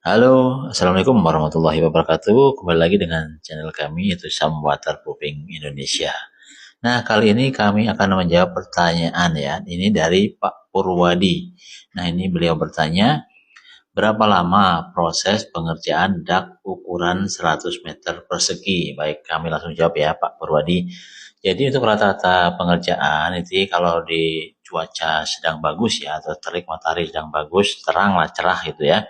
Halo, Assalamualaikum warahmatullahi wabarakatuh. Kembali lagi dengan channel kami yaitu Sam Waterproofing Indonesia. Nah, kali ini kami akan menjawab pertanyaan ya. Ini dari Pak Purwadi. Nah, ini beliau bertanya, berapa lama proses pengerjaan dak ukuran 100 meter persegi? Baik, kami langsung jawab ya Pak Purwadi. Jadi untuk rata-rata pengerjaan itu kalau di cuaca sedang bagus ya atau terik matahari sedang bagus, terang lah cerah gitu ya.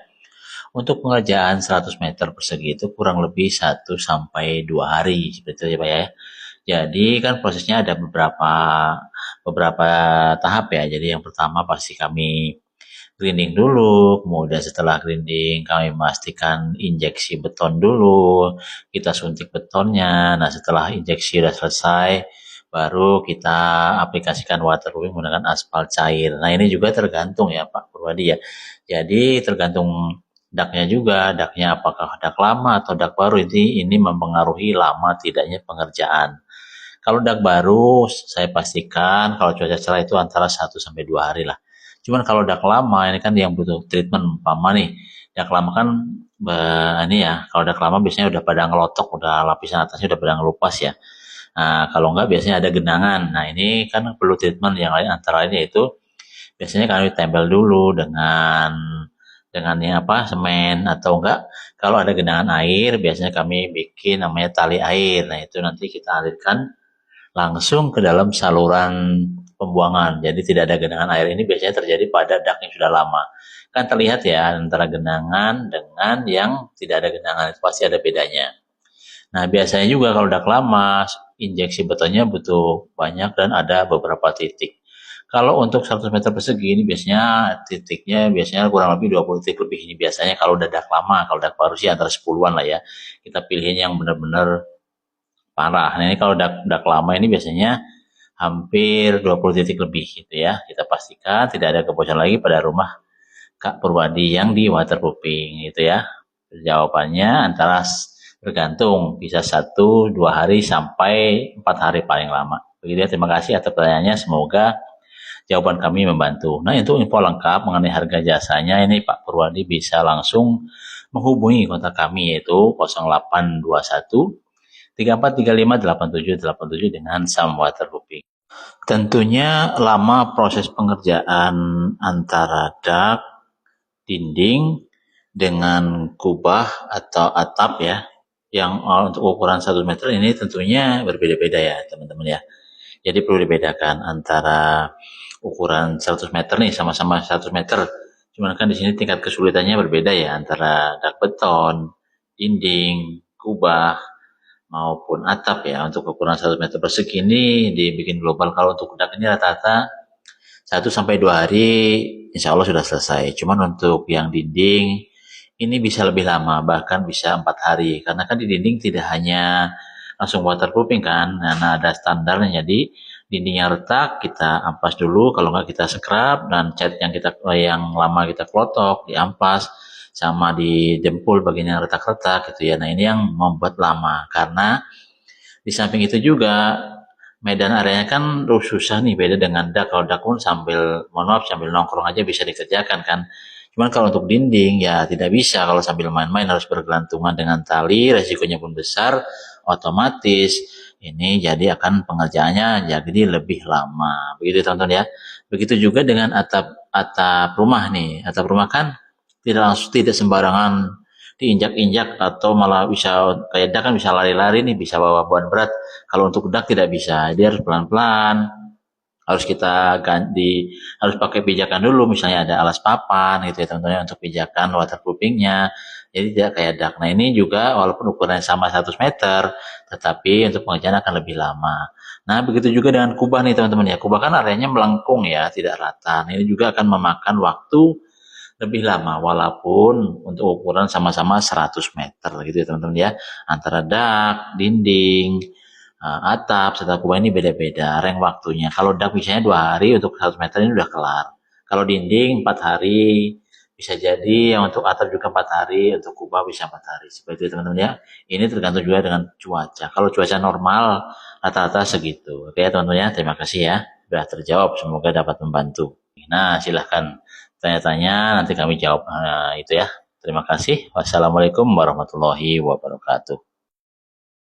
Untuk pengerjaan 100 meter persegi itu kurang lebih 1 sampai 2 hari seperti itu ya Pak ya. Jadi kan prosesnya ada beberapa tahap ya. Jadi yang pertama pasti kami grinding dulu, kemudian setelah grinding kami memastikan injeksi beton dulu, kita suntik betonnya. Nah, setelah injeksi sudah selesai, baru kita aplikasikan waterproofing menggunakan aspal cair. Nah, ini juga tergantung ya Pak Purwadi ya. Jadi tergantung daknya juga, daknya apakah dak lama atau dak baru, ini mempengaruhi lama tidaknya pengerjaan. Kalau dak baru, saya pastikan kalau cuaca cerah itu antara 1 sampai 2 hari lah. Cuman kalau dak lama, ini kan yang butuh treatment, umpama nih, dak lama kan, ini ya, kalau dak lama biasanya udah pada ngelotok, udah lapisan atasnya udah pada ngelupas ya. Nah, kalau enggak biasanya ada genangan. Nah, ini kan perlu treatment yang lain, antara lain yaitu biasanya kami tempel dulu dengan yang apa semen, atau enggak kalau ada genangan air biasanya kami bikin namanya tali air. Nah, itu nanti kita alirkan langsung ke dalam saluran pembuangan. Jadi tidak ada genangan air. Ini biasanya terjadi pada dak yang sudah lama. Kan terlihat ya antara genangan dengan yang tidak ada genangan, itu pasti ada bedanya. Nah, biasanya juga kalau dak lama, injeksi betonnya butuh banyak dan ada beberapa titik. Kalau untuk 100 meter persegi ini biasanya titiknya biasanya kurang lebih 20 titik lebih ini biasanya kalau udah dak lama. Kalau dak baru sih antara 10-an lah ya. Kita pilihin yang benar-benar parah. Nah, ini kalau dak lama ini biasanya hampir 20 titik lebih gitu ya. Kita pastikan tidak ada kebocoran lagi pada rumah Kak Purwadi yang di waterproofing gitu ya. Jawabannya antara bergantung, bisa 1 2 hari sampai 4 hari paling lama. Begitu ya, terima kasih atas pertanyaannya. Semoga jawaban kami membantu. Nah, untuk info lengkap mengenai harga jasanya ini Pak Purwadi bisa langsung menghubungi kontak kami yaitu 0821 34358787 dengan Sam Waterproofing. Tentunya lama proses pengerjaan antara dak, dinding dengan kubah atau atap ya, yang untuk ukuran 1 meter ini tentunya berbeda-beda ya teman-teman ya. Jadi perlu dibedakan antara ukuran 100 meter nih, sama-sama 100 meter. Cuman kan di sini tingkat kesulitannya berbeda ya antara dak beton, dinding, kubah, maupun atap ya. Untuk ukuran 100 meter persegi ini dibikin global. Kalau untuk dak ini rata-rata 1 sampai 2 hari insya Allah sudah selesai. Cuman untuk yang dinding ini bisa lebih lama, bahkan bisa 4 hari. Karena kan di dinding tidak hanya langsung waterproofing kan, nah ada standarnya. Jadi dindingnya retak kita ampas dulu, kalau nggak kita scrub, dan cat yang lama kita klotok, diampas, sama di dempul bagian yang retak-retak gitu ya. Nah, ini yang membuat lama karena di samping itu juga medan areanya kan susah nih, beda dengan dak. Kalau dak pun sambil mohon maaf sambil nongkrong aja bisa dikerjakan kan. Cuman kalau untuk dinding ya tidak bisa, kalau sambil main-main harus bergelantungan dengan tali, resikonya pun besar, otomatis ini jadi akan pengerjaannya jadi lebih lama. Begitu teman-teman ya. Begitu juga dengan atap atap rumah nih. Atap rumah kan tidak sembarangan diinjak-injak atau malah bisa kayak dak kan bisa lari-lari nih, bisa bawa beban berat. Kalau untuk dak tidak bisa, dia harus pelan-pelan, harus kita ganti, harus pakai pijakan dulu, misalnya ada alas papan gitu ya teman-teman untuk pijakan waterproofingnya. Jadi tidak kayak dak. Nah, ini juga walaupun ukurannya sama 100 meter, tetapi untuk pengerjaan akan lebih lama. Nah, begitu juga dengan kubah nih teman-teman ya. Kubah kan areanya melengkung ya, tidak rata. Nah, ini juga akan memakan waktu lebih lama walaupun untuk ukuran sama-sama 100 meter gitu ya teman-teman ya. Antara dak, dinding, atap, serta kubah ini beda-beda reng waktunya. Kalau dak misalnya 2 hari, untuk 100 meter ini udah kelar. Kalau dinding 4 hari, bisa jadi yang untuk atap juga 4 hari, untuk kubah bisa 4 hari. Seperti itu teman-teman ya. Ini tergantung juga dengan cuaca. Kalau cuaca normal rata-rata segitu. Oke ya teman-teman ya, terima kasih ya. Sudah terjawab, semoga dapat membantu. Nah, silahkan tanya-tanya, nanti kami jawab itu ya. Terima kasih. Wassalamualaikum warahmatullahi wabarakatuh.